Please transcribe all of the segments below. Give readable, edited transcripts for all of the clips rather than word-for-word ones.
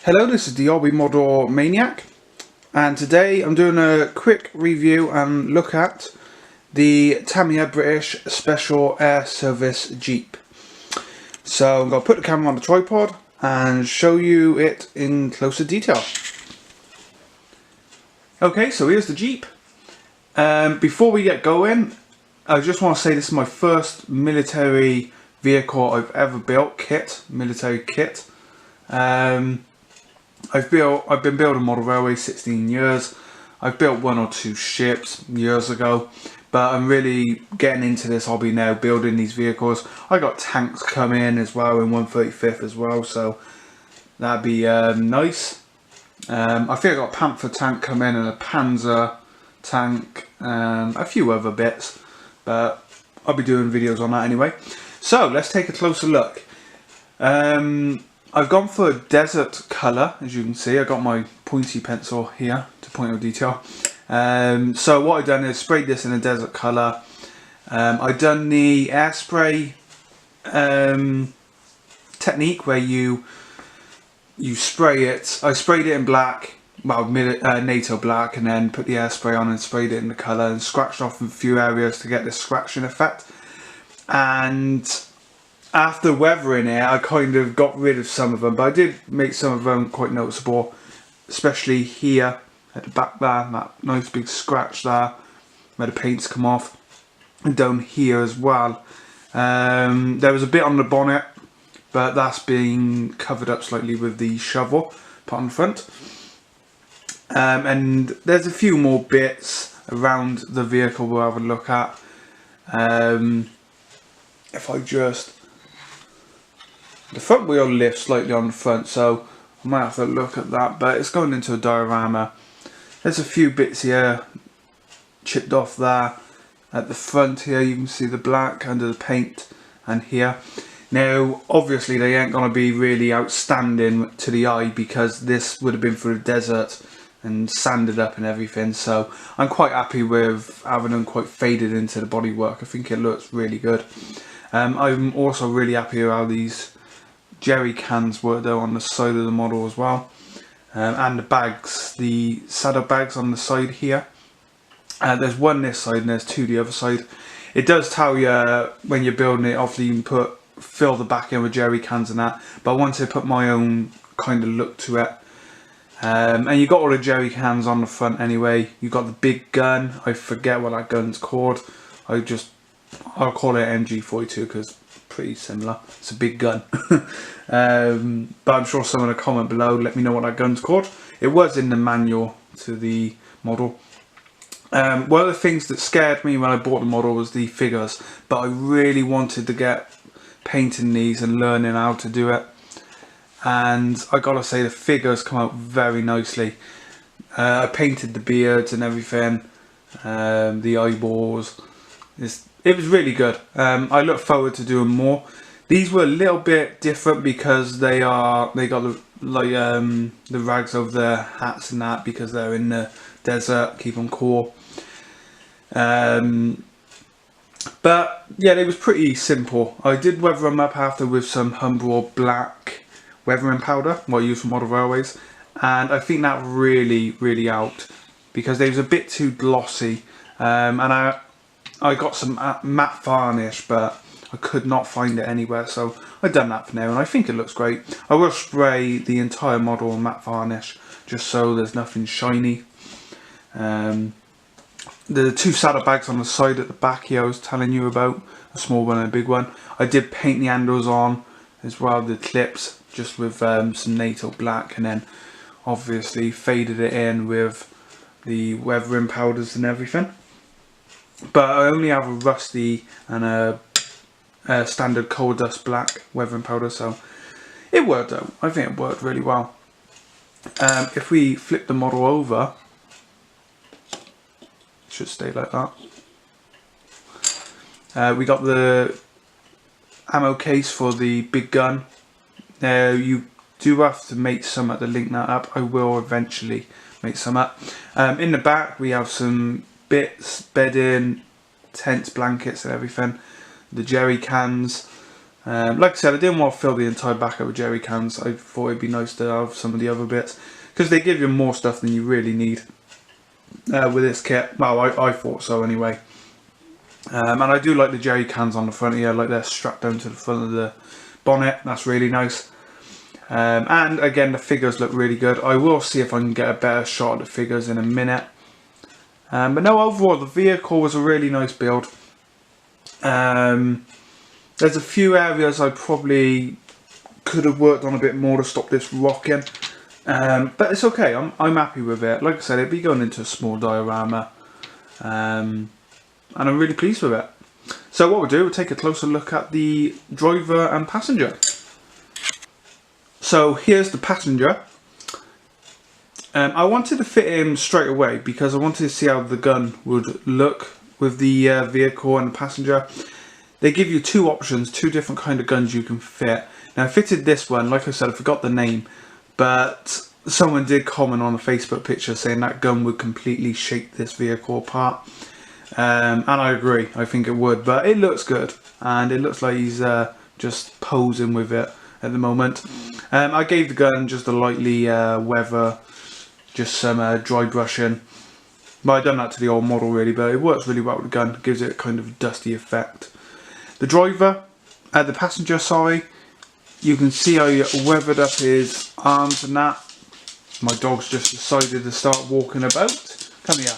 Hello, this is the Hobby Model Maniac, and today I'm doing a quick review and look at the Tamiya British Special Air Service Jeep. So I'm going to put the camera on the tripod and show you it in closer detail. Okay, so here's the Jeep. Before we get going, I just want to say this is my first military vehicle I've ever built, military kit. I've been building model railways 16 years. I've built one or two ships years ago, but I'm really getting into this hobby now, building these vehicles. I got tanks coming as well in 135th as well, so that'd be nice. I think I got a Panther tank coming and a Panzer tank, a few other bits, but I'll be doing videos on that anyway. So let's take a closer look. I've gone for a desert colour, as you can see. I got my pointy pencil here to point out detail. So what I've done is sprayed this in a desert colour. I've done the air spray technique where you spray it. I sprayed it in black, well, NATO black, and then put the air spray on and sprayed it in the colour and scratched off a few areas to get this scratching effect. And after weathering it, I kind of got rid of some of them, but I did make some of them quite noticeable, especially here at the back there, that nice big scratch there where the paint's come off, and down here as well. There was a bit on the bonnet, but that's being covered up slightly with the shovel put on the front. And there's a few more bits around the vehicle we'll have a look at. If I just... The front wheel lifts slightly on the front, so I might have to look at that, but it's going into a diorama. There's a few bits here chipped off there. At the front here you can see the black under the paint, and here. Now obviously they ain't going to be really outstanding to the eye because this would have been through the desert and sanded up and everything, so I'm quite happy with having them quite faded into the bodywork. I think it looks really good. I'm also really happy with how these jerry cans were though on the side of the model as well, and the bags, the saddle bags on the side here. There's one this side and there's two the other side. It does tell you when you're building it, obviously you can fill the back in with jerry cans and that, but I wanted to put my own kind of look to it. And you got all the jerry cans on the front anyway. You got the big gun. I forget what that gun's called. I'll call it MG42 because pretty similar. It's a big gun. But I'm sure someone in a comment below let me know what that gun's called. It was in the manual to the model. One of the things that scared me when I bought the model was the figures, but I really wanted to get painting these and learning how to do it, and I gotta say the figures come out very nicely. I painted the beards and everything, the eyeballs. It was really good. I look forward to doing more. These were a little bit different because they got the rags over their hats and that because they're in the desert, keep them cool. But yeah, it was pretty simple. I did weather them up after with some Humber black weathering powder, what I use for model railways, and I think that really helped because they was a bit too glossy. And I got some matte varnish, but I could not find it anywhere, so I've done that for now, and I think it looks great. I will spray the entire model on matte varnish, just so there's nothing shiny. The two saddlebags on the side at the back here I was telling you about, a small one and a big one. I did paint the handles on as well, the clips, just with some NATO black, and then obviously faded it in with the weathering powders and everything. But I only have a rusty and a standard coal dust black weathering powder, so it worked out. I think it worked really well. If we flip the model over, it should stay like that. We got the ammo case for the big gun. Now you do have to make some to link that up. I will eventually make some up. In the back we have some bits, bedding, tents, blankets and everything. The jerry cans, Like I said, I didn't want to fill the entire back up with jerry cans. I thought it'd be nice to have some of the other bits, because they give you more stuff than you really need with this kit. Well, I thought so anyway. And I do like the jerry cans on the front here, like they're strapped down to the front of the bonnet. That's really nice. And again, the figures look really good. I will see if I can get a better shot of the figures in a minute. But no, overall the vehicle was a really nice build. There's a few areas I probably could have worked on a bit more to stop this rocking. But it's okay, I'm happy with it. Like I said, it'd be going into a small diorama. And I'm really pleased with it. So what we'll do, we'll take a closer look at the driver and passenger. So here's the passenger. I wanted to fit him straight away because I wanted to see how the gun would look with the vehicle and the passenger. They give you two options, two different kind of guns you can fit. Now I fitted this one, like I said, I forgot the name, but someone did comment on a Facebook picture saying that gun would completely shake this vehicle apart. And I agree, I think it would, but it looks good, and it looks like he's just posing with it at the moment. I gave the gun just a lightly weather, just some dry brushing. Well, I've done that to the old model really, but it works really well with the gun. It gives it a kind of dusty effect. The driver, the passenger, sorry, you can see I weathered up his arms and that. My dog's just decided to start walking about. Come here.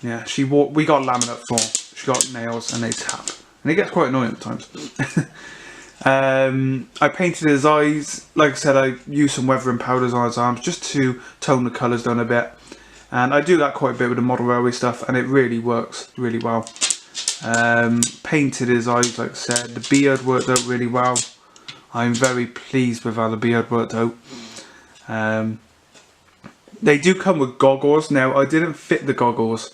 Yeah, we got laminate floor. She got nails and they tap. And it gets quite annoying at times. I painted his eyes. Like I said, I used some weathering powders on his arms just to tone the colours down a bit. And I do that quite a bit with the model railway stuff, and it really works really well. Painted his eyes, like I said. The beard worked out really well. I'm very pleased with how the beard worked out. They do come with goggles. Now, I didn't fit the goggles.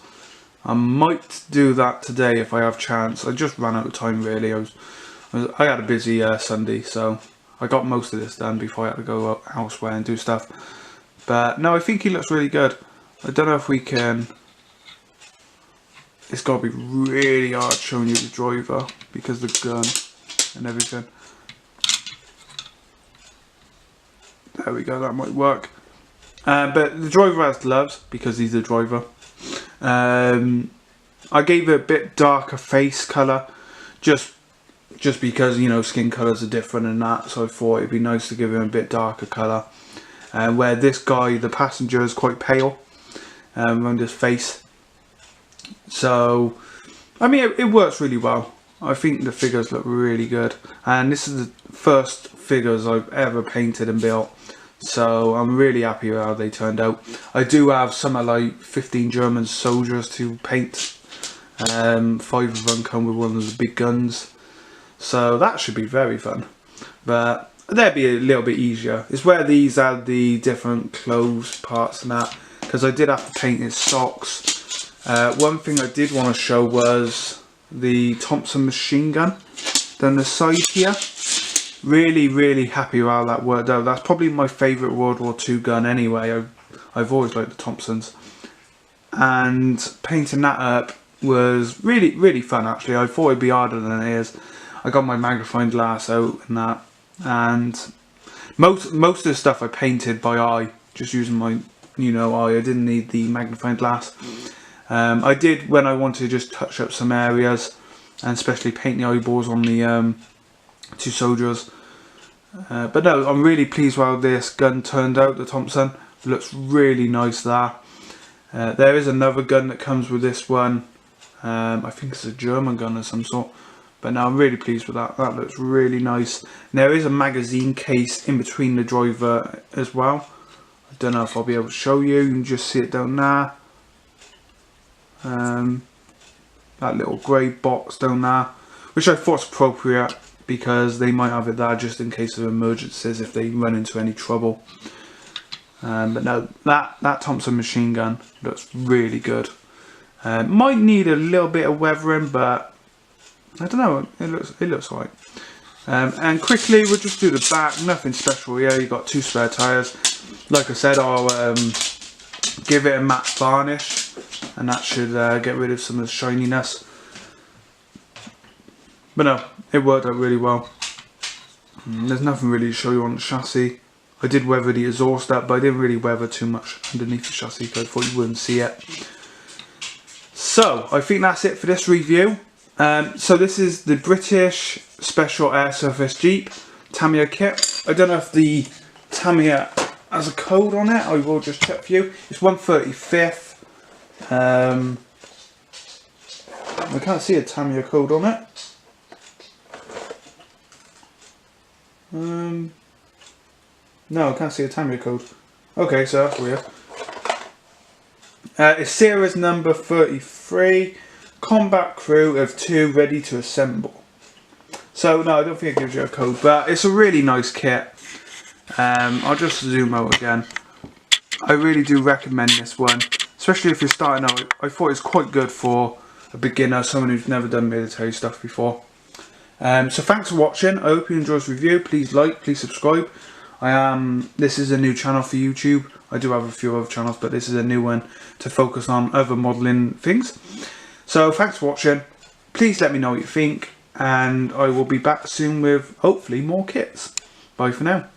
I might do that today if I have chance. I just ran out of time really. I had a busy Sunday, so I got most of this done before I had to go elsewhere and do stuff. But no, I think he looks really good. I don't know if we can... It's got to be really hard showing you the driver because the gun and everything. There we go, that might work. But the driver has gloves because he's the driver. I gave it a bit darker face colour just because, you know, skin colours are different and that, so I thought it'd be nice to give him a bit darker colour. Where this guy, the passenger, is quite pale around his face. So, I mean, it works really well. I think the figures look really good. And this is the first figures I've ever painted and built. So, I'm really happy with how they turned out. I do have something like 15 German soldiers to paint. 5 of them come with one of the big guns. So, that should be very fun. But that'd be a little bit easier. It's where these add the different clothes parts and that. Because I did have to paint his socks. One thing I did want to show was the Thompson machine gun down the side here. Really happy with how that worked out. That's probably my favourite World War II gun anyway. I've always liked the Thompsons. And painting that up was really fun actually. I thought it'd be harder than it is. I got my magnifying glass out and that. And most of the stuff I painted by eye, just using my eye. I didn't need the magnifying glass. I did when I wanted to just touch up some areas, and especially paint the eyeballs on the 2 soldiers. But no, I'm really pleased with how this gun turned out, the Thompson. It looks really nice there. There is another gun that comes with this one. I think it's a German gun of some sort. But no, I'm really pleased with that. That looks really nice. There is a magazine case in between the driver as well. I don't know if I'll be able to show you. You can just see it down there. That little grey box down there, which I thought was appropriate because they might have it there just in case of emergencies if they run into any trouble. But no, that Thompson machine gun looks really good. Might need a little bit of weathering, but I don't know. It looks alright. And quickly, we'll just do the back. Nothing special here. You got 2 spare tyres. Like I said, I'll give it a matte varnish, and that should get rid of some of the shininess. But no, it worked out really well. There's nothing really to show you on the chassis. I did weather the exhaust up, but I didn't really weather too much underneath the chassis because I thought you wouldn't see it. So, I think that's it for this review. So this is the British Special Air Surface Jeep Tamiya kit. I don't know if the Tamiya has a code on it. I will just check for you. It's 135th. I can't see a Tamiya code on it. No, I can't see a Tamiya code. Okay, so that's weird. It's series number 33. Combat crew of 2 ready to assemble. So no, I don't think it gives you a code, but it's a really nice kit. I'll just zoom out again. I really do recommend this one, especially if you're starting out. I thought it's quite good for a beginner, someone who's never done military stuff before. So thanks for watching. I hope you enjoyed this review. Please like, please subscribe. This is a new channel for YouTube. I do have a few other channels, but this is a new one to focus on other modelling things. So thanks for watching. Please let me know what you think, and I will be back soon with hopefully more kits. Bye for now.